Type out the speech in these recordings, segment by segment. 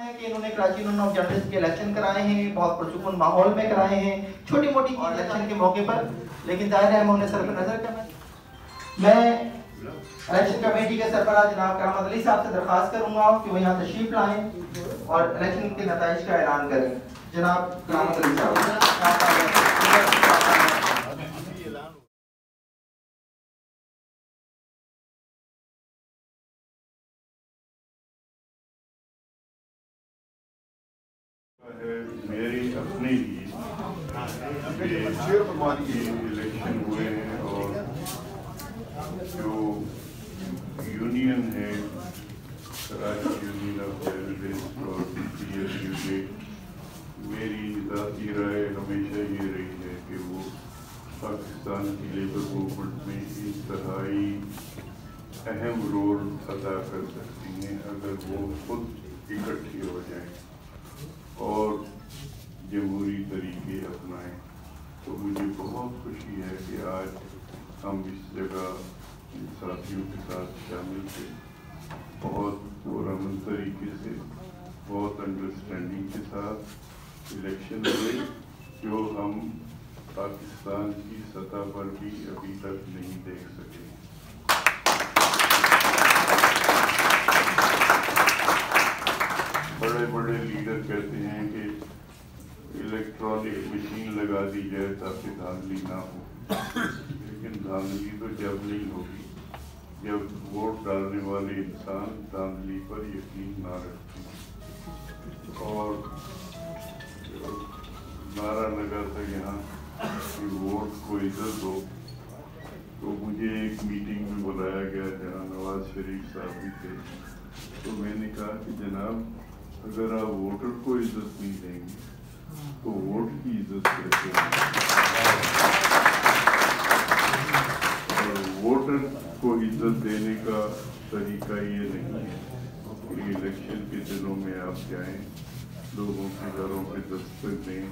ہے کہ انہوں نے کراچی یونین آف جرنلسٹ کے الیکشن کرائے ہیں، بہت پرسکون ماحول میں کرائے ہیں، چھوٹی موٹی الیکشن کے موقع پر، لیکن ظاہر ہے ہم انہیں صرف نظر کرنا۔ میں الیکشن کمیٹی کے سربراہ جناب کرامت علی صاحب سے درخواست کروں گا کہ وہ یہاں تشریف لائیں اور الیکشن کے نتائج کا اعلان کریں۔ جناب کرامت علی صاحب۔ میری اپنی ہی الیکشن ہوئے ہیں اور جو یونین ہے کراچی یونین آف جرنلسٹ اور PFUJ، میری ذاتی رائے ہمیشہ یہ رہی ہے کہ وہ پاکستان کی لیبر موومنٹ میں انتہائی اہم رول ادا کر سکتی ہیں اگر وہ خود اکٹھی ہو جائیں اور جمہوری طریقے اپنائیں۔ تو مجھے بہت خوشی ہے کہ آج ہم اس جگہ ان ساتھیوں کے ساتھ شامل تھے، بہت پرامن طریقے سے، بہت انڈرسٹینڈنگ کے ساتھ الیکشن ہوئے جو ہم پاکستان کی سطح پر بھی ابھی تک نہیں دیکھ سکے۔ بڑے بڑے لیڈر کہتے ہیں کہ الیکٹرانک مشین لگا دی جائے تاکہ دھاندلی نہ ہو، لیکن دھاندلی تو جب نہیں ہوگی جب ووٹ ڈالنے والے انسان دھاندلی پر یقین نہ رکھیں۔ اور نعرہ لگا تھا یہاں کہ ووٹ کو عزت دو، تو مجھے ایک میٹنگ میں بلایا گیا جہاں نواز شریف صاحب بھی تھے، تو میں نے کہا کہ جناب اگر آپ ووٹر کو عزت نہیں دیں گے تو ووٹ کی عزت کیسے اور ووٹر کو عزت دینے کا طریقہ یہ نہیں ہے کہ الیکشن کے دنوں میں آپ جائیں، لوگوں کے گھروں پہ دستک دیں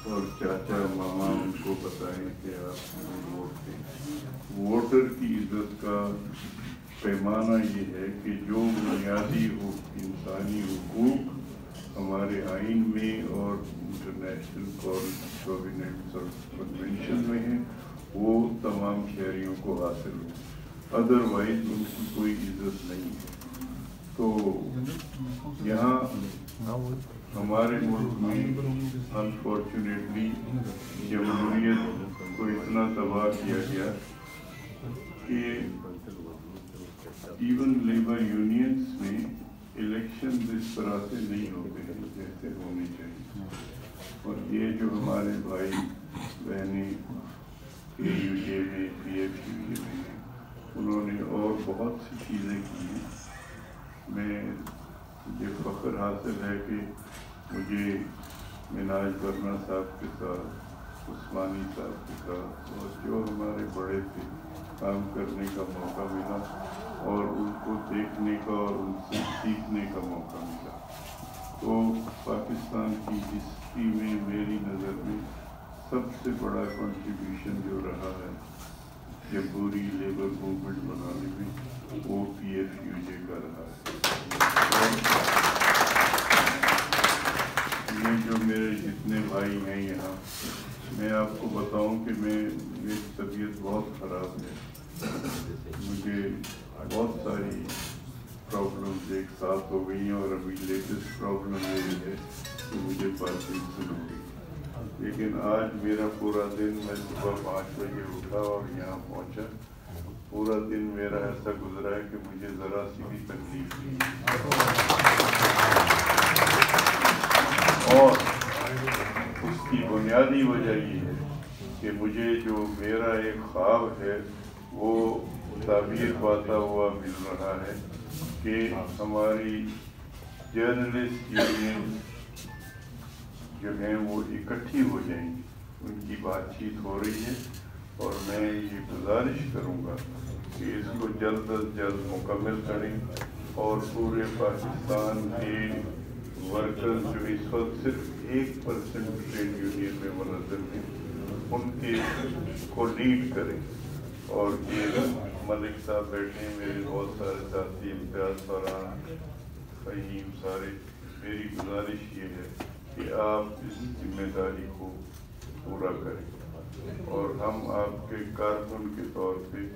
اور چاچا ماما ان کو بتائیں کہ آپ ووٹ دیں۔ ووٹر کی عزت کا پیمانہ یہ ہے کہ جو بنیادی انسانی حقوق ہمارے آئین میں اور انٹرنیشنل کنونشن میں ہیں وہ تمام شہریوں کو حاصل ہو، ادروائز ان کی کوئی عزت نہیں ہے۔ تو یہاں ہمارے ملک میں انفارچونیٹلی جمہوریت کو اتنا تباہ کیا گیا کہ ایون لیبر یونینز میں الیکشن اس طرح سے نہیں ہوتے ہیں جیسے ہونے چاہیے، اور یہ جو ہمارے بھائی بہنیں AUJ میں PFUJ میں ہیں انہوں نے اور بہت سی چیزیں کی ہیں۔ مجھے فخر حاصل ہے کہ مجھے مناج برنا صاحب کے ساتھ، عثمانی صاحب کے ساتھ اور جو ہمارے بڑے تھے کام کرنے کا موقع ملا اور ان کو دیکھنے کا اور ان سے سیکھنے کا موقع ملا۔ تو پاکستان کی ہسٹری میں میری نظر میں سب سے بڑا کنٹریبیوشن جو رہا ہے جمہوری لیبر موومنٹ بنانے میں وہ PFUJ کا رہا ہے۔ یہ جو میرے جتنے بھائی ہیں یہاں، میں آپ کو بتاؤں کہ میری طبیعت بہت خراب ہے، مجھے بہت ساری پرابلمز ایک ساتھ ہو گئی ہیں اور ابھی لیٹسٹ پرابلم یہی ہے کہ مجھے پارکنسن ہو گئی، لیکن آج میرا پورا دن، میں صبح 5 بجے اٹھا اور یہاں پہنچا، پورا دن میرا ایسا گزرا ہے کہ مجھے ذرا سی بھی تکلیف نہیں، اور اس کی بنیادی وجہ یہ ہے کہ مجھے جو میرا ایک خواب ہے وہ تعبیر پاتا ہوا مل رہا ہے کہ ہماری جرنلسٹ یونین جو ہیں وہ اکٹھی ہو جائیں گی، ان کی بات چیت ہو رہی ہے، اور میں یہ گزارش کروں گا کہ اس کو جلد از جلد مکمل کریں اور پورے پاکستان کے ورکرز جو اس وقت صرف 1% ٹریڈ یونین میں منظم ہیں ان کے کو لیڈ کریں۔ اور یہ ملک صاحب بیٹھے ہیں، میرے بہت سارے ساتھی، امتیاز فرحان، فہیم، سارے میری گزارش یہ ہے کہ آپ اس ذمہ داری کو پورا کریں اور ہم آپ کے کارکن کے طور پہ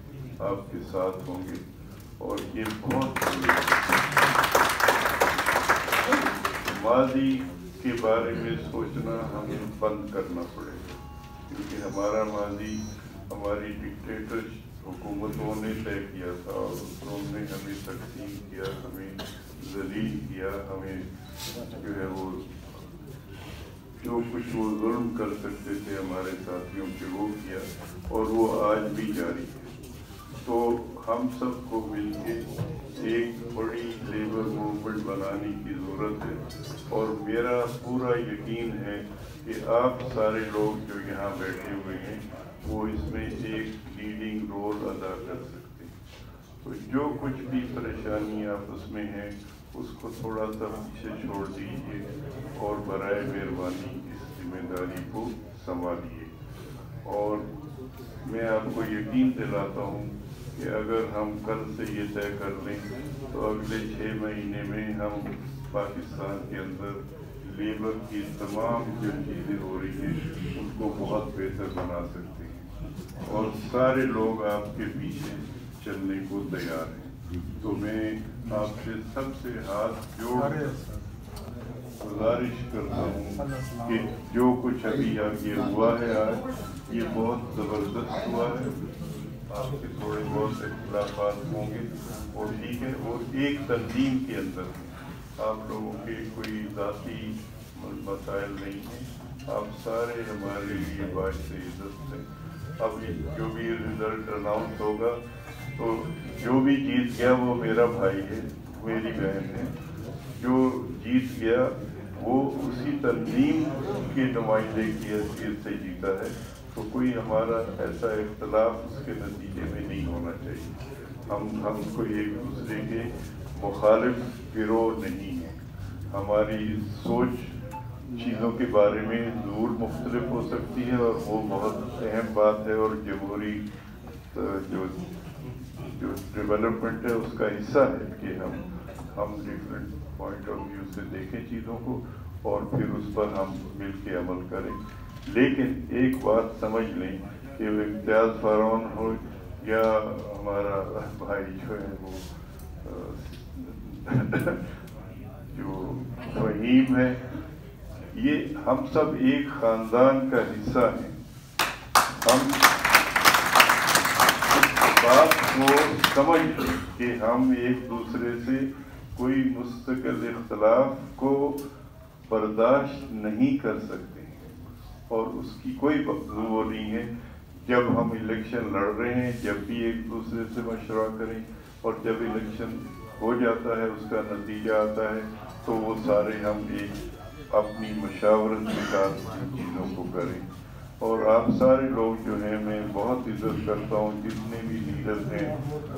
آپ کے ساتھ ہوں گے. اور یہ بہت ماضی کے بارے میں سوچنا ہمیں بند کرنا پڑے گا، کیونکہ ہمارا ماضی ہماری ڈکٹیٹر حکومتوں نے طے کیا تھا اور انہوں نے ہمیں تقسیم کیا، ہمیں ذلیل کیا، ہمیں جو ہے وہ جو کچھ وہ ظلم کر سکتے تھے ہمارے ساتھیوں پہ وہ کیا، اور وہ آج بھی جاری ہے. تو ہم سب کو مل کے ایک بڑی لیبر موومنٹ بنانے کی ضرورت ہے، اور میرا پورا یقین ہے کہ آپ سارے لوگ جو یہاں بیٹھے ہوئے ہیں وہ اس میں ایک لیڈنگ رول ادا کر سکتے ہیں. تو جو کچھ بھی پریشانی آپس میں ہے اس کو تھوڑا سا پیچھے چھوڑ دیجیے اور برائے مہربانی اس ذمہ داری کو سنبھالیے. اور میں آپ کو یقین دلاتا ہوں کہ اگر ہم کل سے یہ طے کر لیں تو اگلے 6 مہینے میں ہم پاکستان کے اندر لیبر کی تمام جو چیزیں ہو رہی ہیں ان کو بہت بہتر بنا سکتے ہیں، اور سارے لوگ آپ کے پیچھے چلنے کو تیار ہیں. تو میں آپ سے سب سے ہاتھ جوڑ گزارش کرتا ہوں کہ جو کچھ ابھی یہ ہوا ہے آج یہ بہت زبردست ہوا ہے. آپ کے تھوڑے بہت اختلافات ہوں گے اور ٹھیک ہے، اور ایک تنظیم کے اندر آپ لوگوں کے کوئی ذاتی مسائل نہیں ہیں، آپ سارے ہمارے لیے باعث عزت ہیں. اب جو بھی رزلٹ اناؤنس ہوگا تو جو بھی جیت گیا وہ میرا بھائی ہے، میری بہن ہے. جو جیت گیا وہ اسی تنظیم کے نمائندے کی حیثیت سے جیتا ہے. تو کوئی ہمارا ایسا اختلاف اس کے نتیجے میں نہیں ہونا چاہیے. ہم کوئی ایک دوسرے کے مخالف گروہ نہیں ہیں. ہماری سوچ چیزوں کے بارے میں ضرور مختلف ہو سکتی ہے اور وہ بہت اہم بات ہے، اور جمہوری جو ڈیولپمنٹ ہے اس کا حصہ ہے کہ ہم ڈفرینٹ پوائنٹ آف ویو سے دیکھیں چیزوں کو اور پھر اس پر ہم مل کے عمل کریں. لیکن ایک بات سمجھ لیں کہ وہ امتیاز فارون ہو یا ہمارا بھائی جو ہے وہ جو فہیم ہے، یہ ہم سب ایک خاندان کا حصہ ہیں. ہم اس بات کو سمجھ لیں کہ ہم ایک دوسرے سے کوئی مستقل اختلاف کو برداشت نہیں کر سکتے ہیں، اور اس کی کوئی وہ نہیں ہے. جب ہم الیکشن لڑ رہے ہیں جب بھی ایک دوسرے سے مشورہ کریں، اور جب الیکشن ہو جاتا ہے اس کا نتیجہ آتا ہے تو وہ سارے ہم ایک اپنی مشاورت کے ساتھ چیزوں کو کریں. اور آپ سارے لوگ جو ہیں میں بہت عزت کرتا ہوں، جتنے بھی لیڈر ہیں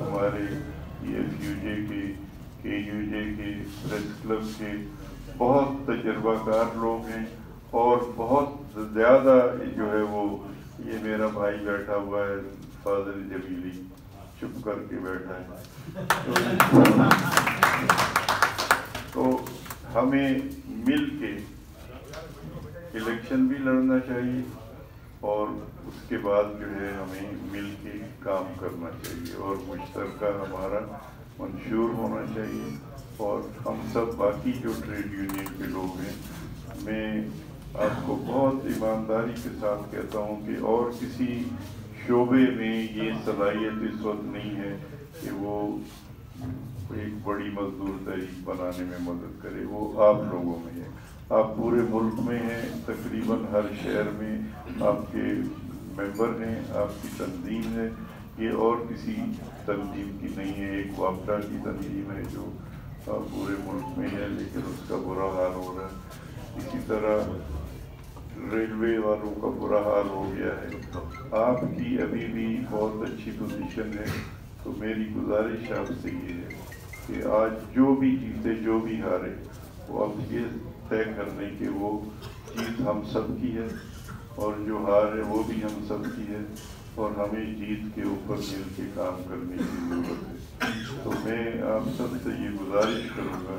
ہمارے FUJ کے KUJ کے پریس کلب کے، بہت تجربہ کار لوگ ہیں، اور بہت زیادہ جو ہے وہ یہ میرا بھائی بیٹھا ہوا ہے فاضل جبیلی، چپ کر کے بیٹھا ہے. تو ہمیں مل کے الیکشن بھی لڑنا چاہیے، اور اس کے بعد جو ہے ہمیں مل کے کام کرنا چاہیے، اور مشترکہ ہمارا منشور ہونا چاہیے. اور ہم سب باقی جو ٹریڈ یونین کے لوگ ہیں، میں آپ کو بہت ایمانداری کے ساتھ کہتا ہوں کہ اور کسی شعبے میں یہ صلاحیت اس وقت نہیں ہے کہ وہ ایک بڑی مزدور تحریک بنانے میں مدد کرے. وہ آپ لوگوں میں ہے. آپ پورے ملک میں ہیں، تقریباً ہر شہر میں آپ کے ممبر ہیں، آپ کی تنظیم ہے. یہ اور کسی تنظیم کی نہیں ہے. ایک وابڈا کی تنظیم ہے جو پورے ملک میں ہے، لیکن اس کا برا حال ہو رہا ہے. اسی طرح ریلوے والوں کا برا حال ہو گیا ہے. آپ کی ابھی بھی بہت اچھی پوزیشن ہے. تو میری گزارش آپ سے یہ ہے کہ آج جو بھی جیتے جو بھی ہارے، وہ اب یہ طے کر لیں کہ وہ جیت ہم سب کی ہے، اور جو ہار ہے وہ بھی ہم سب کی ہے، اور ہمیں جیت کے اوپر مل کے کام کرنے کی ضرورت ہے. تو میں آپ سب سے یہ گزارش کروں گا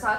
7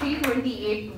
328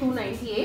298।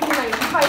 295।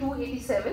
287।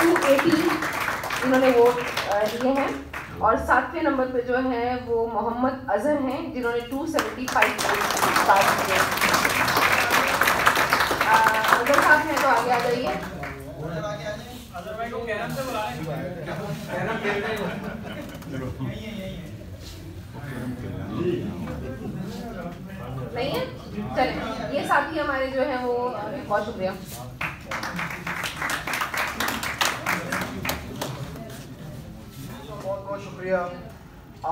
218 انہوں نے ووٹ دیے ہیں. اور 7ویں نمبر پہ جو ہیں وہ محمد اظہر ہیں جنہوں نے 275 ووٹ کاسٹ کیے. اظہر صاحب ہیں تو آگے آ جائیے. نہیں ہے, چلیں یہ ساتھی ہمارے جو ہیں وہ بہت شکریہ. بہت بہت شکریہ.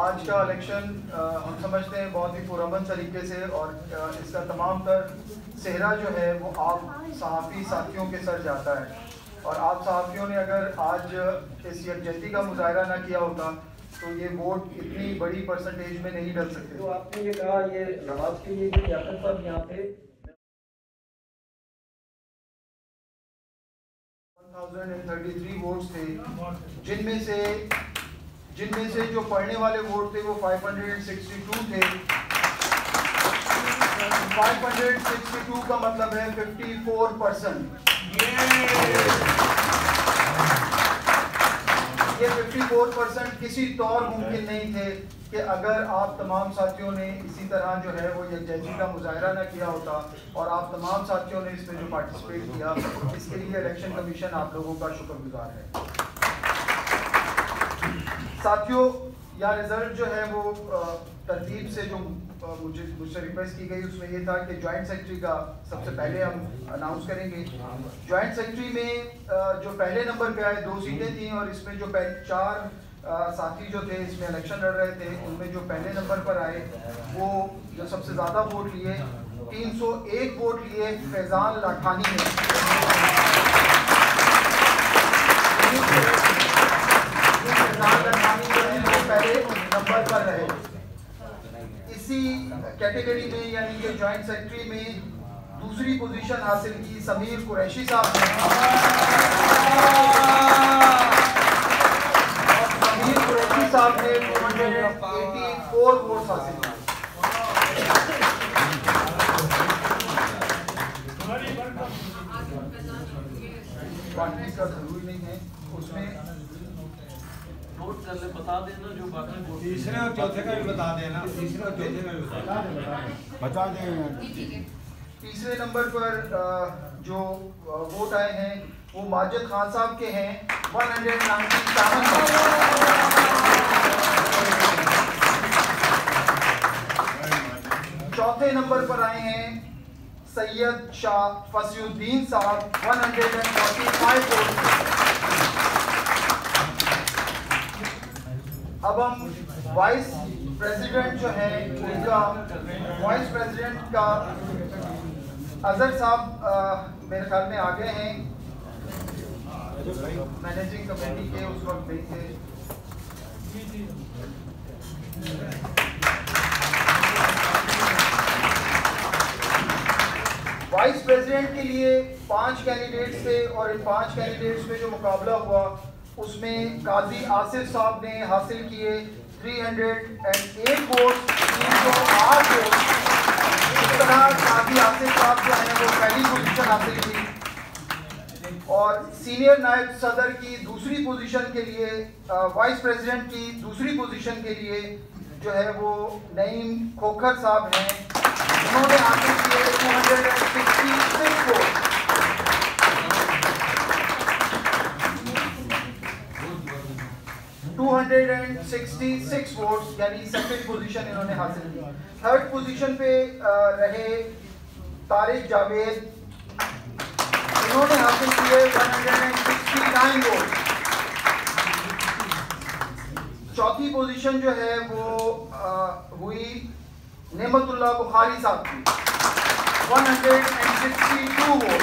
آج کا الیکشن ہم سمجھتے ہیں بہت ہی پرامن طریقے سے, اور اس کا تمام تر صحرا جو ہے وہ آپ صحافی ساتھیوں کے سر جاتا ہے. اور آپ صحافیوں نے اگر آج اس یکجہتی کا مظاہرہ نہ کیا ہوتا تو یہ ووٹ اتنی بڑی پرسنٹیج میں نہیں ڈل سکتے. تو آپ نے یہ کہا یہ نماز کے لیے جو یاسر صاحب یہاں پہ 1033 ووٹس تھے, جن میں سے جو پڑھنے والے ووٹ تھے وہ 562 تھے. 562 کا مطلب ہے 54%. یہ 54% کسی طور ممکن نہیں تھے کہ اگر آپ تمام ساتھیوں نے اسی طرح جو ہے وہ یکجہتی کا مظاہرہ نہ کیا ہوتا, اور آپ تمام ساتھیوں نے اس میں جو پارٹیسپیٹ کیا, اس کے لیے الیکشن کمیشن آپ لوگوں کا شکر گزار ہے. ساتھیوں, یا رزلٹ جو ہے وہ ترتیب سے جو مجھ سے ریکویسٹ کی گئی اس میں یہ تھا کہ جوائنٹ سیکرٹری کا سب سے پہلے ہم اناؤنس کریں گے. جوائنٹ سیکرٹری میں جو پہلے نمبر پہ آئے 2 سیٹیں تھیں, اور اس میں جو 4 ساتھی جو تھے اس میں الیکشن لڑ رہے تھے, ان میں جو پہلے نمبر پر آئے وہ جو سب سے زیادہ ووٹ لیے 301 ووٹ لیے فیضان لاکھانی نے. فیضان لاکھانی جو ہے وہ پہلے نمبر پر رہے. اسی کیٹیگری میں یعنی کہ جوائنٹ سیکرٹری میں دوسری پوزیشن حاصل کی سمیر قریشی صاحب نے. سمیر قریشی صاحب نے 284 ووٹس حاصل کیے. کوانٹٹی کا ضروری نہیں ہے, اس میں نوٹ کر لیں, بتا دینا جو باقی ووٹ. تیسرے اور چوتھے کا بھی بتا دینا. تیسرے اور چوتھے کا بھی بتا دیں. تیسرے نمبر پر جو ووٹ آئے ہیں وہ ماجد خان صاحب کے ہیں 197. چوتھے نمبر پر آئے ہیں سید شاہ فصیح الدین صاحب 145 ووٹ. اب ہم وائس پریزیڈنٹ جو ہے ان کا وائس پریزیڈنٹ کا اظہر صاحب میرے خیال میں آگے ہیں, مینیجنگ کمیٹی کے اس وقت نہیں تھے. وائس پریزیڈنٹ کے لیے 5 کینڈیڈیٹس تھے, اور ان 5 کینڈیڈیٹس میں جو مقابلہ ہوا اس میں قاضی آصف صاحب نے حاصل کیے 308 ووٹ. 308 ووٹ. اس طرح قاضی آصف صاحب جو ہیں وہ پہلی پوزیشن حاصل کی, اور سینئر نائب صدر کی دوسری پوزیشن کے لیے, وائس پریزیڈنٹ کی دوسری پوزیشن کے لیے جو ہے وہ نعیم کھوکھر صاحب ہیں, انہوں نے حاصل کیے 266 ووٹ. ووٹس یعنی سیکنڈ پوزیشن انہوں نے حاصل کی. تھرڈ پوزیشن پہ رہے طارق جاوید, انہوں نے حاصل کیے 169 ووٹ. چوتھی پوزیشن جو ہے وہ ہوئی نعمت اللہ بخاری صاحب کی 162 ووٹ,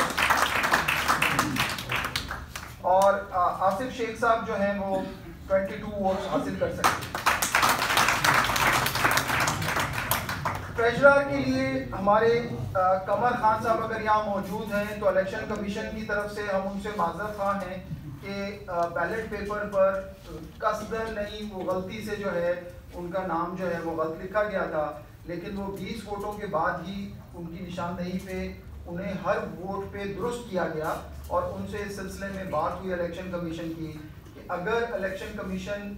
اور آصف شیخ صاحب جو ہیں وہ 22 ووٹس حاصل کر سکتے. ٹریجرر کے لیے ہمارے قمر خان صاحب اگر یہاں موجود ہیں تو الیکشن کمیشن کی طرف سے ہم ان سے معذرت خواہ ہیں کہ بیلٹ پیپر پر قصدن نہیں, وہ غلطی سے جو ہے ان کا نام جو ہے وہ غلط لکھا گیا تھا, لیکن وہ 20 ووٹوں کے بعد ہی ان کی نشاندہی پہ انہیں ہر ووٹ پہ درست کیا گیا, اور ان سے اس سلسلے میں بات ہوئی الیکشن کمیشن کی کہ اگر الیکشن کمیشن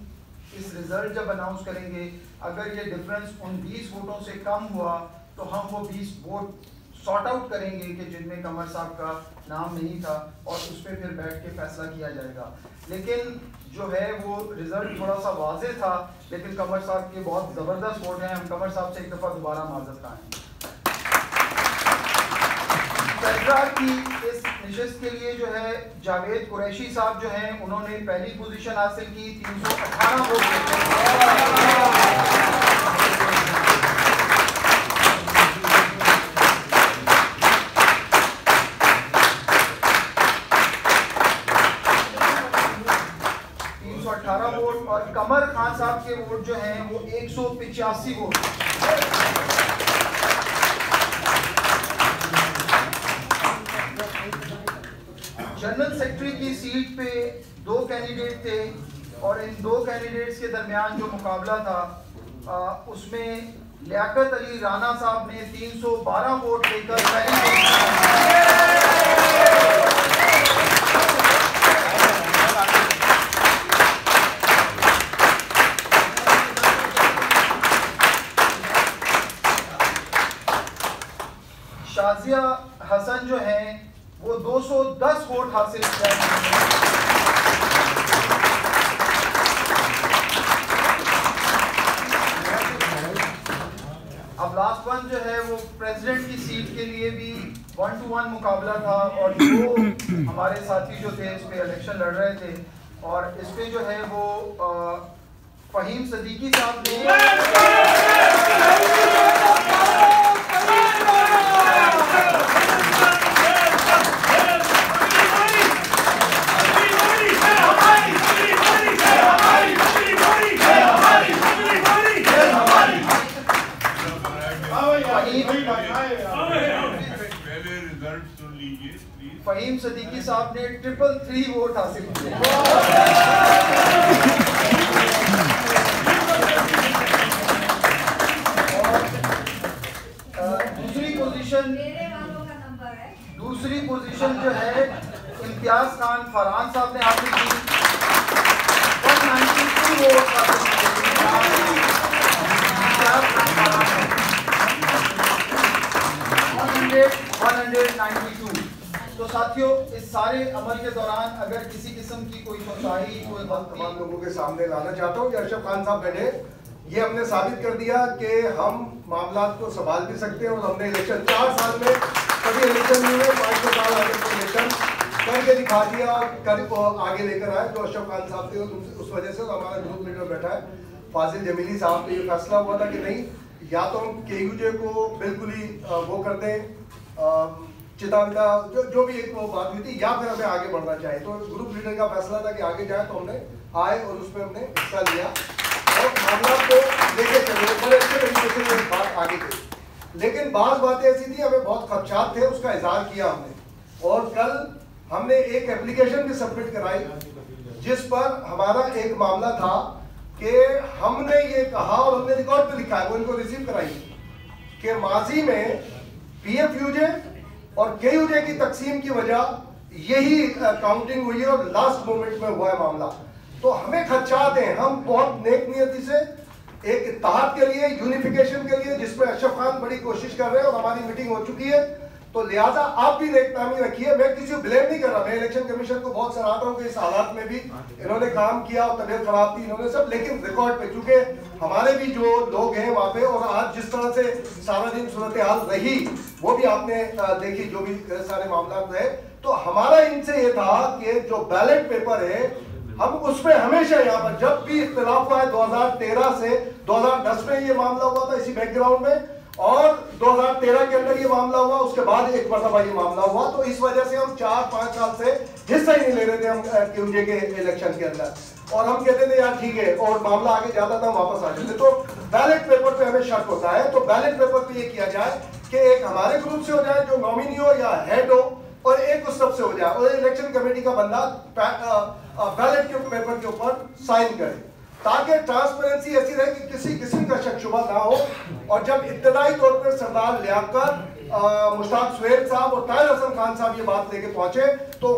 اس رزلٹ جب اناؤنس کریں گے اگر یہ ڈفرنس ان 20 ووٹوں سے کم ہوا تو ہم وہ 20 ووٹ سارٹ آؤٹ کریں گے کہ جن میں قمر صاحب کا نام نہیں تھا اور اس پہ پھر بیٹھ کے فیصلہ کیا جائے گا. لیکن جو ہے وہ رزلٹ تھوڑا سا واضح تھا لیکن قمر صاحب کے بہت زبردست ووٹ ہیں. ہم قمر صاحب سے ایک دفعہ دوبارہ معذرت خواہ ہیں. کی اس نشست کے لیے جو ہے جاوید قریشی صاحب جو ہیں انہوں نے پہلی پوزیشن حاصل کی 318 ووٹ. ووٹ اور قمر خان صاحب کے ووٹ جو ہیں وہ 185 ووٹ. جنرل سیکرٹری کی سیٹ پہ 2 کینڈیڈیٹ تھے اور ان 2 کینڈیڈیٹس کے درمیان جو مقابلہ تھا اس میں لیاقت علی رانا صاحب نے 312 ووٹ لے کر شازیہ حسن جو ہیں وہ 210 ووٹ حاصل کیا. اب لاسٹ ون جو ہے وہ پریزیڈنٹ کی سیٹ کے لیے بھی 1 to 1 مقابلہ تھا اور جو ہمارے ساتھی جو تھے اس پہ الیکشن لڑ رہے تھے اور اس پہ جو ہے وہ فہیم صدیقی صاحب نے فہیم صدیقی صاحب نے 333 ووٹ حاصل کیے. دوسری پوزیشن جو ہے امتیاز خان فرحان صاحب نے حاصل کی 192 ووٹ حاصل کیے. 192. تو ساتھیوں اس سارے عمل کے دوران اگر کسی قسم کی کوئی کوتاہی کوئی تمام لوگوں کے سامنے لانا چاہتا ہوں کہ اشرف خان صاحب بیٹھے یہ ہم نے ثابت کر دیا کہ ہم معاملات کو سنبھال بھی سکتے ہیں اور ہم نے الیکشن 4 سال میں کبھی الیکشن نہیں ہوئے 5 سال آگے الیکشن کر کے دکھا دیا اور کر کو آگے لے کر آئے. جو اشرف خان صاحب تھے اس وجہ سے ہمارا گروپ لیڈر بیٹھا ہے فاضل جمیلی صاحب پہ یہ فیصلہ ہوا تھا کہ نہیں یا تو ہم KUJ کو بالکل ہی وہ کر دیں چتان کا جو بھی ایک وہ بات ہوئی تھی یا پھر ہمیں آگے بڑھنا چاہیے. تو گروپ لیڈر کا فیصلہ تھا کہ آگے جائے تو ہم نے آئے اور اس میں ہم نے حصہ لیا اور معاملات کو لے کے چلے بڑے اچھے طریقے سے بات آگے گئی. لیکن بعض باتیں ایسی تھیں ہمیں بہت خدشات تھے اس کا اظہار کیا ہم نے اور کل ہم نے ایک اپلیکیشن بھی سبمٹ کرائی جس پر ہمارا ایک معاملہ تھا کہ ہم نے یہ کہا اور ہم نے ریکارڈ پہ لکھا ہے وہ ان کو ریسیو کرائی کہ ماضی میں PFUJ اور KUJ کی تقسیم کی وجہ یہی کاؤنٹنگ ہوئی ہے اور لاسٹ مومنٹ میں ہوا ہے معاملہ. تو ہمیں خدشات ہیں. ہم بہت نیک نیتی سے ایک اتحاد کے لیے یونیفیکیشن کے لیے جس میں اشرف خان بڑی کوشش کر رہے ہیں اور ہماری میٹنگ ہو چکی ہے تو لہٰذا آپ بھی نیک نامی رکھیے. میں کسی کو بلیم نہیں کر رہا. میں الیکشن کمیشن کو بہت سراہتا ہوں کہ اس حالات میں بھی انہوں نے کام کیا اور طبیعت خراب تھی انہوں نے سب لیکن ریکارڈ پہ چونکہ ہمارے بھی جو لوگ ہیں وہاں پہ اور آج جس طرح سے سارا دن صورتحال رہی وہ بھی آپ نے دیکھی جو بھی سارے معاملات رہے تو ہمارا ان سے یہ تھا کہ جو بیلٹ پیپر ہے ہم اس پہ ہمیشہ یہاں پر جب بھی اختلاف ہوا ہے 2013 سے 2010 میں یہ معاملہ ہوا تھا اسی بیک گراؤنڈ میں اور 2013 کے اندر یہ معاملہ ہوا اس کے بعد ایک مرتبہ یہ معاملہ ہوا تو اس وجہ سے ہم 4-5 سال سے حصہ ہی نہیں لے رہے تھے ہم KUJ کے الیکشن کے اندر اور ہم کہتے تھے یار ٹھیک ہے اور معاملہ آگے جاتا تھا ہم واپس آ جاتے. تو بیلٹ پیپر پہ ہمیں شک ہوتا ہے تو بیلٹ پیپر پہ یہ کیا جائے کہ ایک ہمارے گروپ سے ہو جائے جو نومینی ہو یا ہیڈ ہو اور ایک اس سب سے ہو جائے اور الیکشن کمیٹی کا بندہ بیلٹ کے پیپر کے اوپر سائن کرے تاکہ ٹرانسپیرنسی ایسی رہے کہ کسی قسم کا شک شبہ نہ ہو. اور جب ابتدائی طور پر سردار لیاقت مشتاق سہیل صاحب اور طاہر حسن خان صاحب یہ بات لے کے پہنچے تو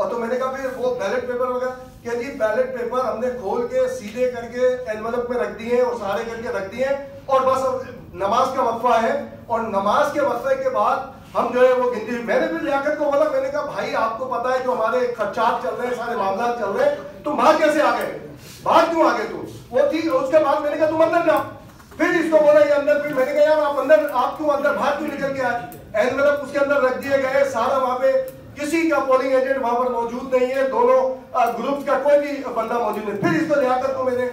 اور تو میں نے کہا پھر وہ بیلٹ پیپر وغیرہ کہ جی بیلٹ پیپر ہم نے کھول کے سیدھے کر کے انویلپ میں رکھ دیے ہیں اور سارے کر کے رکھ دیے ہیں اور بس نماز کا وقفہ ہے اور نماز کے وقفے کے بعد ہم جو ہے وہ گنتی. میں نے پھر لیاقت کو بولا, میں نے کہا بھائی آپ کو پتا ہے جو ہمارے خرچات چل رہے ہیں, سارے معاملات چل رہے ہیں, تم باہر کیسے آ گئے, باہر کیوں آ گئے تم؟ وہ تھی. اس کے بعد میں نے کہا تم اندر جاؤ. پھر اس کو بولا یہ اندر. پھر میں نے کہا یار آپ اندر, آپ کیوں اندر, باہر کیوں نکل کے آئے؟ انویلپ اس کے اندر رکھ دیے گئے سارا. وہاں پہ کسی کا پولنگ ایجنٹ وہاں پر موجود نہیں ہے, دونوں گروپ کا کوئی بھی بندہ موجود نہیں. پھر اس کو لیاقت کو میں نے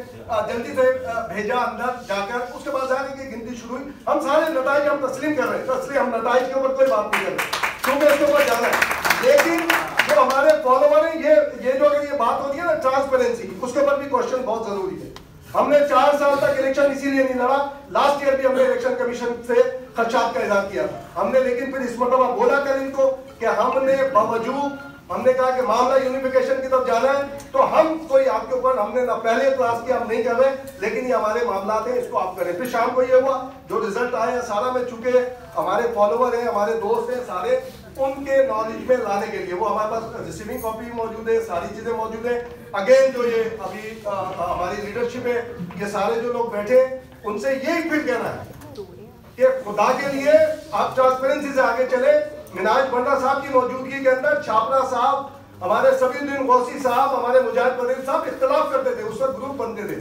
جلدی سے بھیجا اندر جا کر. اس کے بعد جانے کی گنتی شروع ہوئی. ہم سارے نتائج ہم تسلیم کر رہے ہیں, تسلیم, ہم نتائج کے اوپر کوئی بات نہیں کر رہے کیونکہ اس کے اوپر جانا ہے. لیکن جو ہمارے فالوور ہیں, یہ جو اگر یہ بات ہوتی ہے نا ٹرانسپیرنسی, اس کے اوپر بھی کوشچن بہت ضروری ہے. ہم نے 4 سال تک الیکشن اسی لیے نہیں لڑا. لاسٹ ایئر بھی ہم نے الیکشن کمیشن سے خدشات کا اظہار کیا تھا ہم نے, لیکن پھر اس مرتبہ بولا کر ان کو کہ ہم نے باوجود ہم نے کہا کہ معاملہ یونیفیکیشن کی طرف جانا ہے تو ہم کوئی آپ کے اوپر ہم نے نہ پہلے اعتراض کیا, ہم نہیں کر رہے, لیکن یہ ہمارے معاملات ہیں, اس کو آپ کریں. پھر شام کو یہ ہوا جو رزلٹ آیا سارا میں, چونکہ ہمارے فالوور ہیں, ہمارے دوست ہیں سارے, ان کے نالج میں لانے کے لیے وہ ہمارے پاس ریسیونگ کاپی موجود ہے, ساری چیزیں موجود ہیں. اگین جو یہ ابھی ہماری لیڈرشپ ہے, یہ سارے جو لوگ بیٹھے ان سے یہی پھر کہنا ہے کہ خدا کے لیے آپ ٹرانسپیرنسی سے آگے چلے. مناج بنڈا صاحب کی موجودگی کے اندر چھاپرا صاحب, ہمارے سبی الدین غوثی صاحب, ہمارے مجاہد بدر صاحب اختلاف کرتے تھے, اس وقت گروپ بنتے تھے,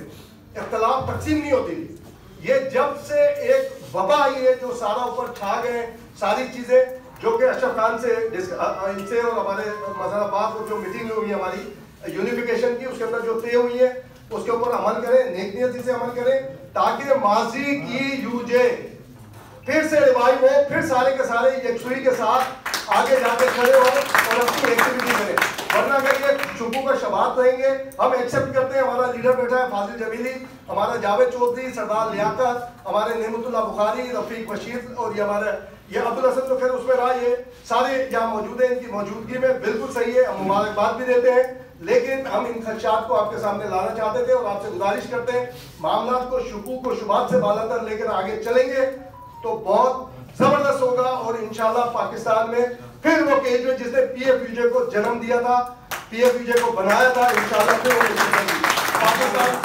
اختلاف تقسیم نہیں ہوتی تھی. یہ جب سے ایک وبا آئی ہے جو سارا اوپر چھا گئے ساری چیزیں, جو کہ اشرف خان سے ان سے اور ہمارے مظہر عباس کو جو میٹنگ ہوئی ہماری یونیفیکیشن کی, اس کے اندر جو طے ہوئی ہے اس کے اوپر عمل کریں, نیک نیتی سے عمل کریں, تاکہ ماضی کی یوجے پھر سے ریوائیو ہو, پھر سارے کے سارے یکسوئی کے ساتھ آگے جا کے کھڑے ہو اور اپنی ایکٹیویٹی کریں. ورنہ اگر یہ شکوک کا شبات رہیں گے, ہم ایکسیپٹ کرتے ہیں. ہمارا لیڈر بیٹھا ہے فاضل جمیلی, ہمارا جاوید چودھری, سردار لیاقت, ہمارے نعمت اللہ بخاری, رفیق بشیر, اور یہ ہمارے یہ عبدالحسن تو خیر اس میں رہا, یہ سارے یہاں موجود ہیں. ان کی موجودگی میں بالکل صحیح ہے, ہم مبارکباد بھی دیتے ہیں, لیکن ہم ان خدشات کو آپ کے سامنے لانا چاہتے تھے اور آپ سے گزارش کرتے ہیں معاملات کو شکوک و شبہات سے بالاتر لے کر آگے چلیں گے تو بہت زبردست ہوگا. اور انشاءاللہ پاکستان میں پھر وہ کیج میں جس نے پی ایف یو جے کو جنم دیا تھا, پی ایف یو جے کو بنایا تھا, انشاءاللہ پھر وہ پاکستان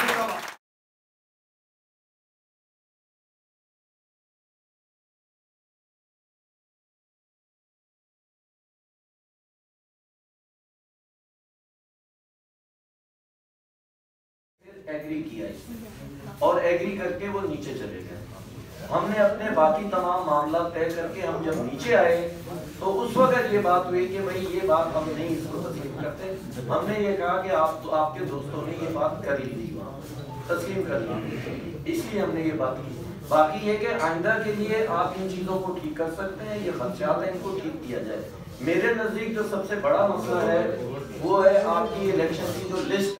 ایگری کیا اور ایگری کر کے وہ نیچے چلے گئے. ہم نے اپنے باقی تمام معاملات طے کر کے ہم جب نیچے آئے تو اس وقت یہ بات ہوئی کہ بھئی یہ بات ہم نہیں اس کو تسلیم کرتے. ہم نے یہ کہا کہ آپ کے دوستوں نے یہ بات کر لی تھی, تسلیم کر لی, اس لیے ہم نے یہ بات کی. باقی یہ کہ آئندہ کے لیے آپ ان چیزوں کو ٹھیک کر سکتے ہیں, یہ خدشات ہیں ان کو ٹھیک کیا جائے. میرے نزدیک جو سب سے بڑا مسئلہ ہے وہ ہے آپ کی الیکشن کی جو لسٹ